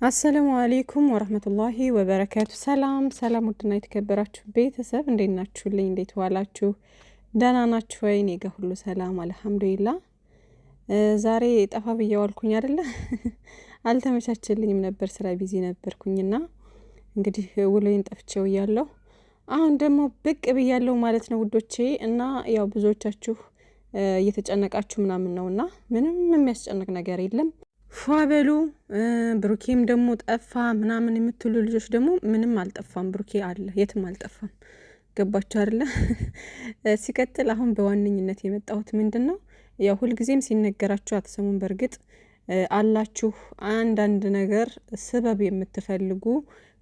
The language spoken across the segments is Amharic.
አሰላሙ አለይኩም ወራህመቱላሂ ወበረካቱ። ሰላም ሰላም፣ ውድና የተከበራችሁ ቤተሰብ እንዴት ናችሁልኝ? እንዴት ዋላችሁ? ደህና ናችሁ ወይ? እኔ ጋር ሁሉ ሰላም አልሐምዱሊላህ። ዛሬ ጠፋ ብዬ ዋልኩኝ አይደለ? አልተመቻችልኝም ነበር፣ ስራ ቢዚ ነበርኩኝና እንግዲህ ውሎዬን ጠፍቼው እያለሁ አሁን ደግሞ ብቅ ብያለሁ ማለት ነው ውዶቼ። እና ያው ብዙዎቻችሁ እየተጨነቃችሁ ምናምን ነውና ምንም የሚያስጨንቅ ነገር የለም። ፏበሉ ብሩኬም ደግሞ ጠፋ ምናምን የምትሉ ልጆች ደግሞ ምንም አልጠፋም፣ ብሩኬ አለ፣ የትም አልጠፋም። ገባችሁ አይደለ? ሲቀጥል አሁን በዋነኝነት የመጣሁት ምንድን ነው፣ ያው ሁልጊዜም ሲነገራችሁ አትሰሙም። በእርግጥ አላችሁ አንዳንድ ነገር ስበብ የምትፈልጉ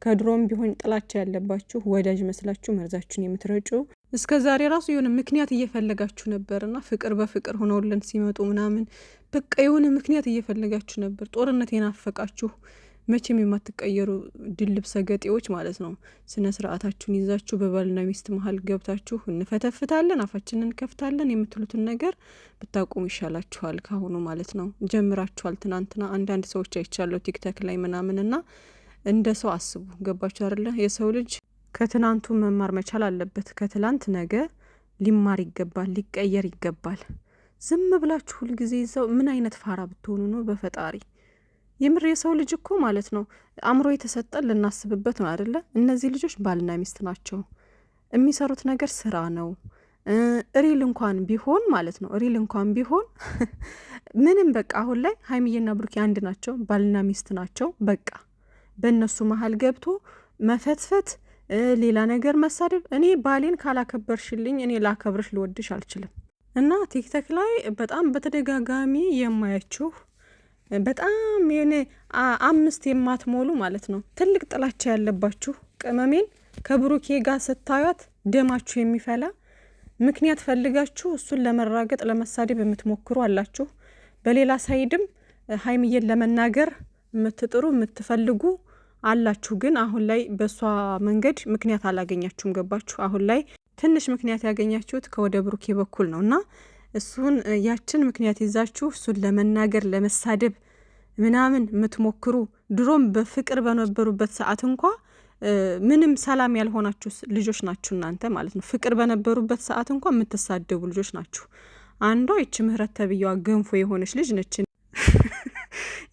ከድሮም ቢሆን ጥላቻ ያለባችሁ ወዳጅ መስላችሁ መርዛችሁን የምትረጩ እስከ ዛሬ ራሱ የሆነ ምክንያት እየፈለጋችሁ ነበርና ፍቅር በፍቅር ሆነውልን ሲመጡ ምናምን በቃ የሆነ ምክንያት እየፈለጋችሁ ነበር። ጦርነት የናፈቃችሁ መቼም የማትቀየሩ ድልብ ሰገጤዎች ማለት ነው። ስነ ስርዓታችሁን ይዛችሁ በባልና ሚስት መሀል ገብታችሁ እንፈተፍታለን አፋችንን እንከፍታለን የምትሉትን ነገር ብታቆሙ ይሻላችኋል ካሁኑ ማለት ነው። ጀምራችኋል። ትናንትና አንዳንድ ሰዎች አይቻለሁ ቲክቶክ ላይ ምናምንና እንደ ሰው አስቡ። ገባችሁ አይደለ? የሰው ልጅ ከትናንቱ መማር መቻል አለበት። ከትላንት ነገ ሊማር ይገባል፣ ሊቀየር ይገባል። ዝም ብላችሁ ሁልጊዜ ሰው ምን አይነት ፋራ ብትሆኑ ነው? በፈጣሪ የምር የሰው ልጅ እኮ ማለት ነው አእምሮ የተሰጠን ልናስብበት ነው አይደለ? እነዚህ ልጆች ባልና ሚስት ናቸው። የሚሰሩት ነገር ስራ ነው። ሪል እንኳን ቢሆን ማለት ነው ሪል እንኳን ቢሆን ምንም በቃ አሁን ላይ ሀይሚዬና ብሩኬ አንድ ናቸው፣ ባልና ሚስት ናቸው። በቃ በእነሱ መሀል ገብቶ መፈትፈት፣ ሌላ ነገር መሳደብ። እኔ ባሌን ካላከበርሽልኝ እኔ ላከብርሽ ልወድሽ አልችልም። እና ቲክቶክ ላይ በጣም በተደጋጋሚ የማያችሁ በጣም የሆነ 5 የማትሞሉ ማለት ነው ትልቅ ጥላቻ ያለባችሁ ቅመሜን ከብሩኬ ጋር ስታዩት ደማችሁ የሚፈላ ምክንያት ፈልጋችሁ እሱን ለመራገጥ ለመሳደብ የምትሞክሩ አላችሁ። በሌላ ሳይድም ሀይሚዬን ለመናገር የምትጥሩ የምትፈልጉ አላችሁ። ግን አሁን ላይ በሷ መንገድ ምክንያት አላገኛችሁም። ገባችሁ? አሁን ላይ ትንሽ ምክንያት ያገኛችሁት ከወደ ብሩኬ በኩል ነው። እና እሱን ያችን ምክንያት ይዛችሁ እሱን ለመናገር ለመሳደብ ምናምን የምትሞክሩ ድሮም በፍቅር በነበሩበት ሰዓት እንኳ ምንም ሰላም ያልሆናችሁ ልጆች ናችሁ እናንተ ማለት ነው። ፍቅር በነበሩበት ሰዓት እንኳ የምትሳደቡ ልጆች ናችሁ። አንዷ ይች ምህረት ተብዬዋ ገንፎ የሆነች ልጅ ነች።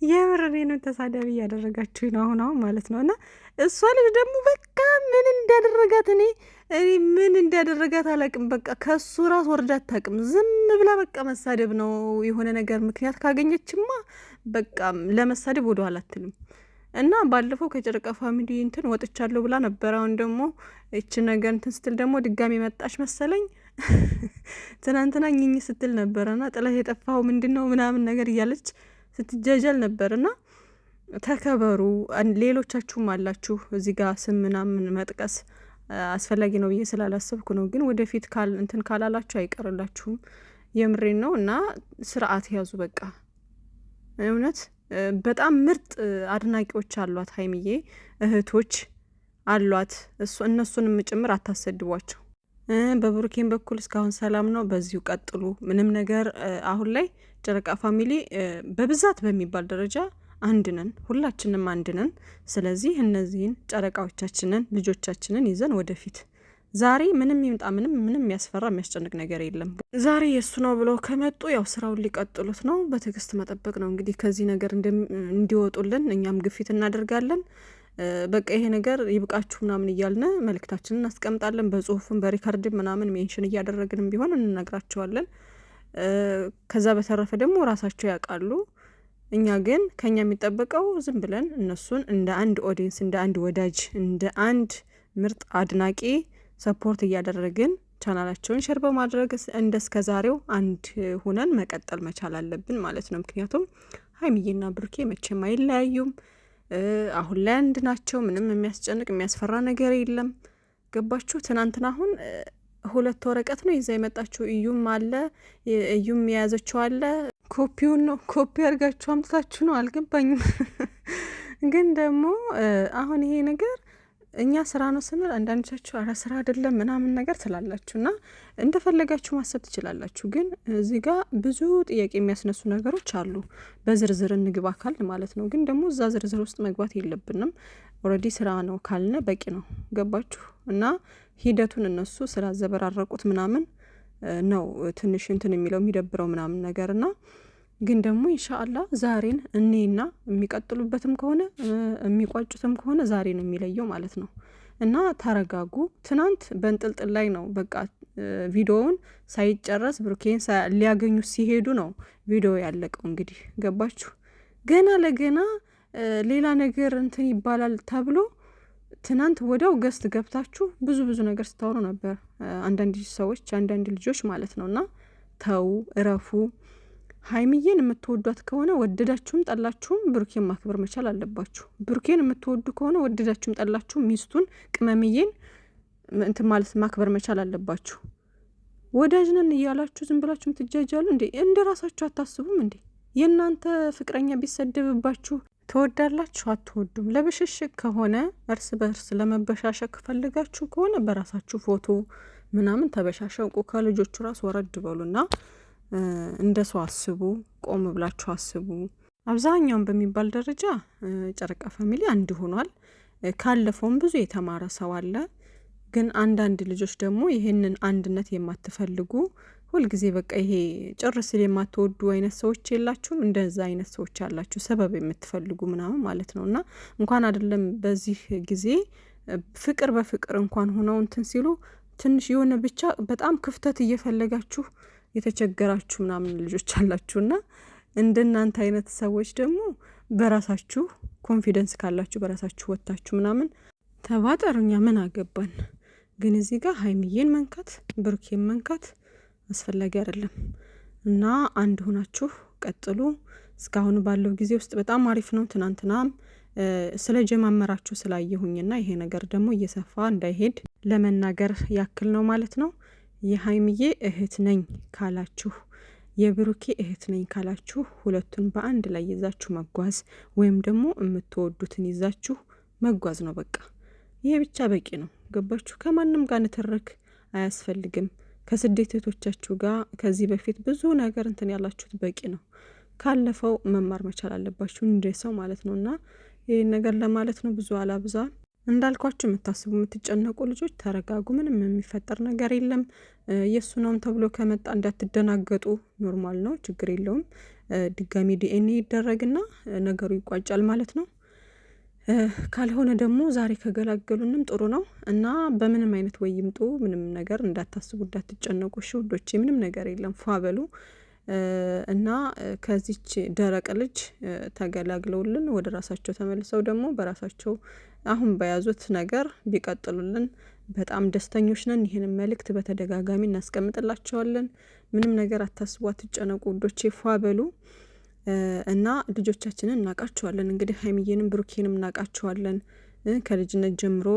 የምር እኔንም ተሳዳቢ እያደረጋችሁ ነው አሁን ማለት ነው። እና እሷ ልጅ ደግሞ በቃ ምን እንዳደረጋት እኔ ምን እንዳደረጋት አላቅም። በቃ ከሱ ራስ ወርዳ አታቅም። ዝም ብላ በቃ መሳደብ ነው። የሆነ ነገር ምክንያት ካገኘችማ በቃ ለመሳደብ ወደ ኋላ አትልም። እና ባለፈው ከጨረቃ ፋሚሊ እንትን ወጥቻለሁ ብላ ነበር። አሁን ደግሞ እቺ ነገር እንትን ስትል ደግሞ ድጋሚ መጣች መሰለኝ። ትናንትና ኝኝ ስትል ነበረና ጥላ የጠፋው ምንድነው ምናምን ነገር እያለች ስትጀጀል ነበርና ተከበሩ። ሌሎቻችሁም አላችሁ እዚህ ጋር ስም ምናምን መጥቀስ አስፈላጊ ነው ብዬ ስላላሰብኩ ነው። ግን ወደፊት እንትን ካላላችሁ አይቀርላችሁም። የምሬን ነው። እና ስርዓት ያዙ በቃ። እውነት በጣም ምርጥ አድናቂዎች አሏት ሀይሚዬ፣ እህቶች አሏት። እነሱንም ጭምር አታሰድቧቸው። በብሩኬን በኩል እስካሁን ሰላም ነው። በዚሁ ቀጥሉ። ምንም ነገር አሁን ላይ ጨረቃ ፋሚሊ በብዛት በሚባል ደረጃ አንድ ነን፣ ሁላችንም አንድ ነን። ስለዚህ እነዚህን ጨረቃዎቻችንን ልጆቻችንን ይዘን ወደፊት ዛሬ ምንም ይምጣ ምንም የሚያስፈራ የሚያስጨንቅ ነገር የለም። ዛሬ የእሱ ነው ብለው ከመጡ ያው ስራውን ሊቀጥሉት ነው። በትዕግስት መጠበቅ ነው እንግዲህ ከዚህ ነገር እንዲወጡልን እኛም ግፊት እናደርጋለን። በቃ ይሄ ነገር ይብቃችሁ ምናምን እያልን መልእክታችንን እናስቀምጣለን። በጽሁፍም በሪካርድ ምናምን ሜንሽን እያደረግንም ቢሆን እንነግራቸዋለን። ከዛ በተረፈ ደግሞ ራሳቸው ያውቃሉ። እኛ ግን ከኛ የሚጠበቀው ዝም ብለን እነሱን እንደ አንድ ኦዲየንስ፣ እንደ አንድ ወዳጅ፣ እንደ አንድ ምርጥ አድናቂ ሰፖርት እያደረግን ቻናላቸውን ሸር በማድረግ እንደ እስከ ዛሬው አንድ ሁነን መቀጠል መቻል አለብን ማለት ነው። ምክንያቱም ሀይሚዬና ብሩኬ መቼም አይለያዩም። አሁን ላይ አንድ ናቸው። ምንም የሚያስጨንቅ የሚያስፈራ ነገር የለም። ገባችሁ? ትናንትና አሁን 2 ወረቀት ነው ይዛ የመጣችሁ። እዩም አለ እዩም የያዘችው አለ። ኮፒውን ነው ኮፒ አድርጋችሁ አምጥታችሁ ነው አልገባኝም። ግን ደግሞ አሁን ይሄ ነገር እኛ ስራ ነው ስንል አንዳንዶቻችሁ አረ ስራ አይደለም ምናምን ነገር ትላላችሁና እንደፈለጋችሁ ማሰብ ትችላላችሁ። ግን እዚህ ጋር ብዙ ጥያቄ የሚያስነሱ ነገሮች አሉ። በዝርዝር እንግባ ካል ማለት ነው። ግን ደግሞ እዛ ዝርዝር ውስጥ መግባት የለብንም። ኦልሬዲ ስራ ነው ካልነ በቂ ነው። ገባችሁ? እና ሂደቱን እነሱ ስላዘበራረቁት ምናምን ነው ትንሽ እንትን የሚለው የሚደብረው ምናምን ነገርና ግን ደግሞ ኢንሻአላህ ዛሬን እኔና የሚቀጥሉበትም ከሆነ የሚቋጩትም ከሆነ ዛሬ ነው የሚለየው ማለት ነው። እና ተረጋጉ። ትናንት በእንጥልጥል ላይ ነው በቃ ቪዲዮውን ሳይጨረስ ብሩኬን ሊያገኙ ሲሄዱ ነው ቪዲዮ ያለቀው። እንግዲህ ገባችሁ? ገና ለገና ሌላ ነገር እንትን ይባላል ተብሎ ትናንት ወዲያው ገስት ገብታችሁ ብዙ ነገር ስታወሩ ነበር አንዳንድ ሰዎች አንዳንድ ልጆች ማለት ነውና ተው እረፉ። ሀይሚዬን የምትወዷት ከሆነ ወደዳችሁም ጠላችሁም ብሩኬን ማክበር መቻል አለባችሁ። ብሩኬን የምትወዱ ከሆነ ወደዳችሁም ጠላችሁም ሚስቱን ቅመምዬን እንትን ማለት ማክበር መቻል አለባችሁ። ወዳጅ ነን እያላችሁ ዝም ብላችሁ ምትጃጃሉ እንዴ? እንደ ራሳችሁ አታስቡም እንዴ? የእናንተ ፍቅረኛ ቢሰደብባችሁ ትወዳላችሁ? አትወዱም። ለብሽሽቅ ከሆነ እርስ በእርስ ለመበሻሸቅ ፈልጋችሁ ከሆነ በራሳችሁ ፎቶ ምናምን ተበሻሸቁ። ከልጆቹ ራስ ወረድ በሉና እንደ ሰው አስቡ። ቆም ብላችሁ አስቡ። አብዛኛውን በሚባል ደረጃ ጨረቃ ፋሚሊ አንድ ሆኗል። ካለፈውም ብዙ የተማረ ሰው አለ። ግን አንዳንድ ልጆች ደግሞ ይሄንን አንድነት የማትፈልጉ ሁልጊዜ በቃ ይሄ ጭርስ የማትወዱ አይነት ሰዎች የላችሁም? እንደዛ አይነት ሰዎች አላችሁ፣ ሰበብ የምትፈልጉ ምናምን ማለት ነው። እና እንኳን አይደለም በዚህ ጊዜ ፍቅር በፍቅር እንኳን ሆነው እንትን ሲሉ ትንሽ የሆነ ብቻ በጣም ክፍተት እየፈለጋችሁ የተቸገራችሁ ምናምን ልጆች አላችሁና እንደናንተ አይነት ሰዎች ደግሞ በራሳችሁ ኮንፊደንስ ካላችሁ በራሳችሁ ወጣችሁ ምናምን ተባጠሩኛ ምን አገባን። ግን እዚህ ጋር ሀይሚዬን መንካት ብሩኬን መንካት አስፈላጊ አይደለም። እና አንድ ሆናችሁ ቀጥሉ። እስካሁን ባለው ጊዜ ውስጥ በጣም አሪፍ ነው። ትናንትናም ስለጀማመራችሁ ስላየሁኝና ይሄ ነገር ደግሞ እየሰፋ እንዳይሄድ ለመናገር ያክል ነው ማለት ነው። የሀይሚዬ እህት ነኝ ካላችሁ የብሩኬ እህት ነኝ ካላችሁ ሁለቱን በአንድ ላይ ይዛችሁ መጓዝ ወይም ደግሞ የምትወዱትን ይዛችሁ መጓዝ ነው። በቃ ይሄ ብቻ በቂ ነው። ገባችሁ? ከማንም ጋር ንትርክ አያስፈልግም። ከስደት እህቶቻችሁ ጋር ከዚህ በፊት ብዙ ነገር እንትን ያላችሁት በቂ ነው። ካለፈው መማር መቻል አለባችሁ እንደ ሰው ማለት ነውና ይሄን ነገር ለማለት ነው። ብዙ አላብዛ። እንዳልኳችሁ የምታስቡ የምትጨነቁ ልጆች ተረጋጉ። ምንም የሚፈጠር ነገር የለም። የሱ ነውም ተብሎ ከመጣ እንዳትደናገጡ። ኖርማል ነው፣ ችግር የለውም። ድጋሚ ዲኤንኤ ይደረግና ነገሩ ይቋጫል ማለት ነው። ካልሆነ ደግሞ ዛሬ ከገላገሉንም ጥሩ ነው እና በምንም አይነት ወይ ይምጡ ምንም ነገር እንዳታስቡ፣ እንዳትጨነቁ። እሺ ውዶቼ፣ ምንም ነገር የለም። ፏበሉ እና ከዚች ደረቅ ልጅ ተገላግለውልን ወደ ራሳቸው ተመልሰው ደግሞ በራሳቸው አሁን በያዙት ነገር ቢቀጥሉልን በጣም ደስተኞች ነን። ይህንን መልእክት በተደጋጋሚ እናስቀምጥላቸዋለን። ምንም ነገር አታስቡ፣ አትጨነቁ ውዶቼ፣ ፏበሉ እና ልጆቻችንን እናቃቸዋለን። እንግዲህ ሀይሚዬንም ብሩኬንም እናቃቸዋለን። ከልጅነት ጀምሮ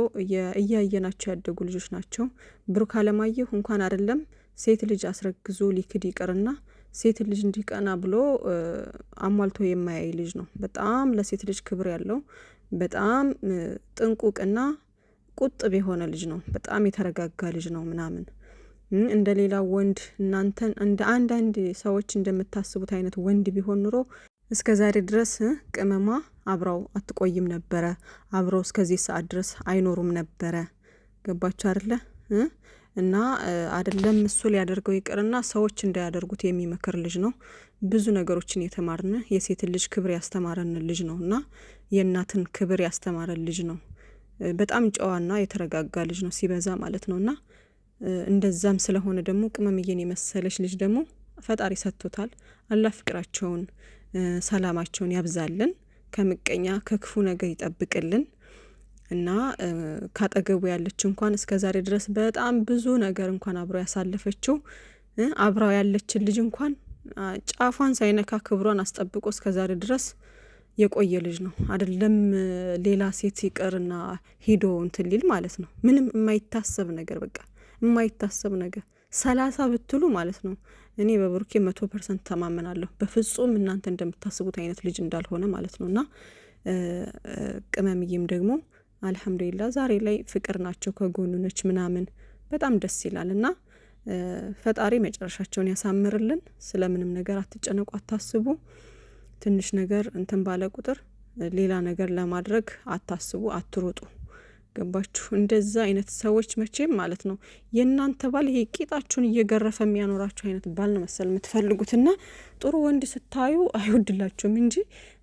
እያየናቸው ያደጉ ልጆች ናቸው። ብሩክ አለማየሁ እንኳን አይደለም ሴት ልጅ አስረግዞ ሊክድ ይቅርና ሴት ልጅ እንዲቀና ብሎ አሟልቶ የማያይ ልጅ ነው። በጣም ለሴት ልጅ ክብር ያለው በጣም ጥንቁቅና ቁጥብ የሆነ ልጅ ነው። በጣም የተረጋጋ ልጅ ነው ምናምን እንደ ሌላ ወንድ እናንተን እንደ አንዳንድ ሰዎች እንደምታስቡት አይነት ወንድ ቢሆን ኑሮ እስከ ዛሬ ድረስ ቅመማ አብራው አትቆይም ነበረ። አብረው እስከዚህ ሰዓት ድረስ አይኖሩም ነበረ። ገባችሁ አይደለ? እና አይደለም እሱ ሊያደርገው ይቅርና ሰዎች እንዳያደርጉት የሚመክር ልጅ ነው። ብዙ ነገሮችን የተማርን የሴት ልጅ ክብር ያስተማረን ልጅ ነው እና የእናትን ክብር ያስተማረን ልጅ ነው። በጣም ጨዋና የተረጋጋ ልጅ ነው ሲበዛ ማለት ነውና እንደዛም ስለሆነ ደግሞ ቅመምዬን የመሰለች ልጅ ደግሞ ፈጣሪ ሰጥቶታል። አላህ ፍቅራቸውን ሰላማቸውን ያብዛልን፣ ከምቀኛ ከክፉ ነገር ይጠብቅልን እና ካጠገቡ ያለች እንኳን እስከ ዛሬ ድረስ በጣም ብዙ ነገር እንኳን አብረው ያሳለፈችው አብራው ያለችን ልጅ እንኳን ጫፏን ሳይነካ ክብሯን አስጠብቆ እስከ ዛሬ ድረስ የቆየ ልጅ ነው። አይደለም ሌላ ሴት ይቀርና ሄዶ እንትን ሊል ማለት ነው። ምንም የማይታሰብ ነገር በቃ የማይታሰብ ነገር 30 ብትሉ ማለት ነው። እኔ በብሩኬ 100% ተማመናለሁ። በፍጹም እናንተ እንደምታስቡት አይነት ልጅ እንዳልሆነ ማለት ነውና ቅመምዬም ደግሞ አልሐምዱሊላህ ዛሬ ላይ ፍቅር ናቸው፣ ከጎኑ ነች ምናምን በጣም ደስ ይላል። እና ፈጣሪ መጨረሻቸውን ያሳምርልን። ስለምንም ነገር አትጨነቁ፣ አታስቡ። ትንሽ ነገር እንትን ባለ ቁጥር ሌላ ነገር ለማድረግ አታስቡ፣ አትሮጡ። ገባችሁ? እንደዛ አይነት ሰዎች መቼም ማለት ነው የእናንተ ባል ይሄ ቂጣችሁን እየገረፈ የሚያኖራችሁ አይነት ባል ነው መሰል የምትፈልጉትና ጥሩ ወንድ ስታዩ አይወድላችሁም እንጂ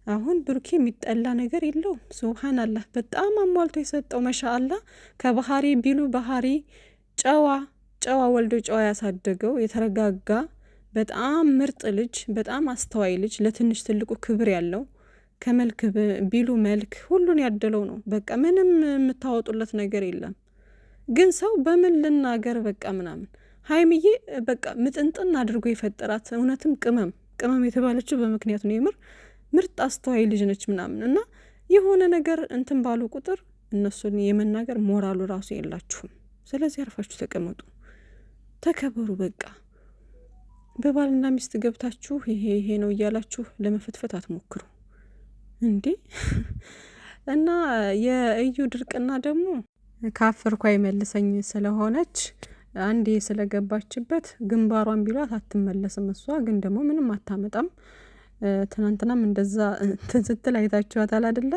አሁን ብሩኬ የሚጠላ ነገር የለውም። ሱብሃንአላህ በጣም አሟልቶ የሰጠው ማሻአላህ። ከባህሪ ቢሉ ባህሪ ጨዋ ወልዶ ጨዋ ያሳደገው የተረጋጋ በጣም ምርጥ ልጅ፣ በጣም አስተዋይ ልጅ፣ ለትንሽ ትልቁ ክብር ያለው ከመልክ ቢሉ መልክ ሁሉን ያደለው ነው። በቃ ምንም የምታወጡለት ነገር የለም። ግን ሰው በምን ልናገር በቃ ምናምን ሀይምዬ በቃ ምጥንጥን አድርጎ የፈጠራት እውነትም ቅመም የተባለችው በምክንያት ነው። የምር ምርጥ አስተዋይ ልጅ ነች ምናምን እና የሆነ ነገር እንትን ባሉ ቁጥር እነሱን የመናገር ሞራሉ ራሱ የላችሁም። ስለዚህ አርፋችሁ ተቀመጡ፣ ተከበሩ። በቃ በባልና ሚስት ገብታችሁ ይሄ ነው እያላችሁ ለመፈትፈት አትሞክሩ እንዴ። እና የእዩ ድርቅና ደግሞ ካፈርኩ አይመልሰኝ ስለሆነች አንዴ ስለገባችበት ግንባሯን ቢሏት አትመለስም። እሷ ግን ደግሞ ምንም አታመጣም። ትናንትናም እንደዛ እንትን ስትል አይታችኋታል አይደለ?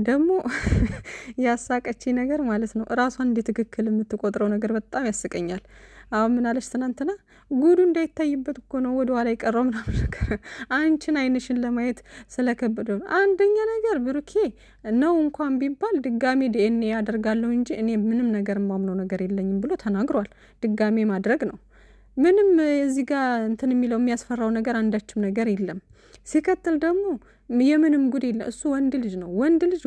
ደግሞ ያሳቀች ነገር ማለት ነው ራሷን እንደ ትክክል የምትቆጥረው ነገር በጣም ያስቀኛል። አሁን ምን አለች ትናንትና? ጉዱ እንዳይታይበት እኮ ነው ወደ ኋላ የቀረው ምናምን ነገር። አንቺን አይንሽን ለማየት ስለከበደው አንደኛ ነገር ብሩኬ ነው እንኳን ቢባል ድጋሜ ዲኤንኤ ያደርጋለሁ እንጂ እኔ ምንም ነገር ማምነው ነገር የለኝም ብሎ ተናግሯል። ድጋሜ ማድረግ ነው ምንም እዚህ ጋር እንትን የሚለው የሚያስፈራው ነገር አንዳችም ነገር የለም። ሲቀጥል ደግሞ የምንም ጉድ የለ። እሱ ወንድ ልጅ ነው፣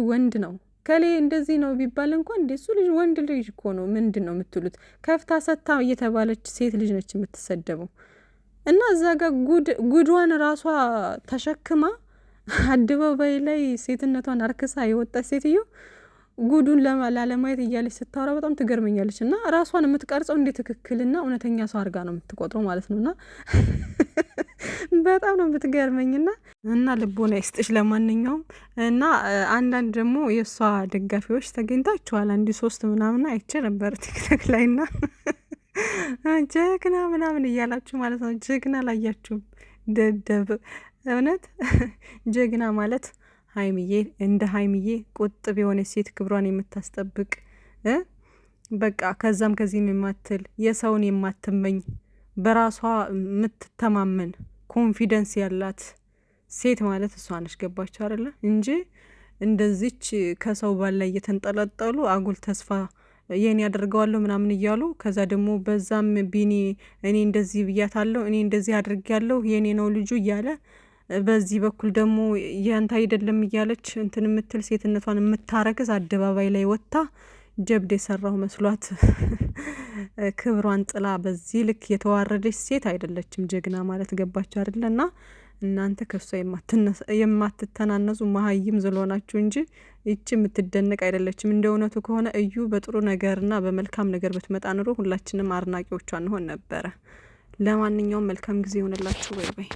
ወንድ ነው። ከሌ እንደዚህ ነው ቢባል እንኳን እንደ እሱ ልጅ ወንድ ልጅ እኮ ነው። ምንድን ነው የምትሉት? ከፍታ ሰታ እየተባለች ሴት ልጅ ነች የምትሰደበው። እና እዛ ጋር ጉዷን ራሷ ተሸክማ አደባባይ ላይ ሴትነቷን አርክሳ የወጣች ሴትዮ ጉዱን ላለማየት እያለች ስታወራ በጣም ትገርመኛለች። እና ራሷን የምትቀርጸው እንደ ትክክልና እውነተኛ ሰው አድርጋ ነው የምትቆጥረው ማለት ነው። እና በጣም ነው የምትገርመኝና እና ልቦና ይስጥሽ። ለማንኛውም እና አንዳንድ ደግሞ የእሷ ደጋፊዎች ተገኝታችኋል። 1-3 ምናምን አይቼ ነበር ቲክቶክ ላይና ጀግና ምናምን እያላችሁ ማለት ነው። ጀግና ላያችሁም ደደብ እውነት ጀግና ማለት ሀይምዬ እንደ ሀይምዬ ቁጥብ የሆነ ሴት ክብሯን የምታስጠብቅ በቃ ከዛም ከዚህም የማትል የሰውን የማትመኝ በራሷ የምትተማመን ኮንፊደንስ ያላት ሴት ማለት እሷ ነች። ገባችሁ አይደለ? እንጂ እንደዚች ከሰው ባላይ እየተንጠለጠሉ አጉል ተስፋ የኔ ያደርገዋለሁ ምናምን እያሉ ከዛ ደግሞ በዛም ቢኒ እኔ እንደዚህ ብያታለሁ፣ እኔ እንደዚህ አድርጌያለሁ፣ የኔ ነው ልጁ እያለ በዚህ በኩል ደግሞ ያንተ አይደለም እያለች እንትን የምትል ሴትነቷን የምታረክስ አደባባይ ላይ ወጥታ ጀብድ የሰራው መስሏት ክብሯን ጥላ በዚህ ልክ የተዋረደች ሴት አይደለችም ጀግና ማለት። ገባችሁ አይደለ? እና እናንተ ከሷ የማትተናነሱ መሀይም ስለሆናችሁ እንጂ ይቺ የምትደነቅ አይደለችም። እንደ እውነቱ ከሆነ እዩ በጥሩ ነገርና በመልካም ነገር ብትመጣ ኑሮ ሁላችንም አድናቂዎቿ እንሆን ነበረ። ለማንኛውም መልካም ጊዜ ይሆንላችሁ። ባይ ባይ።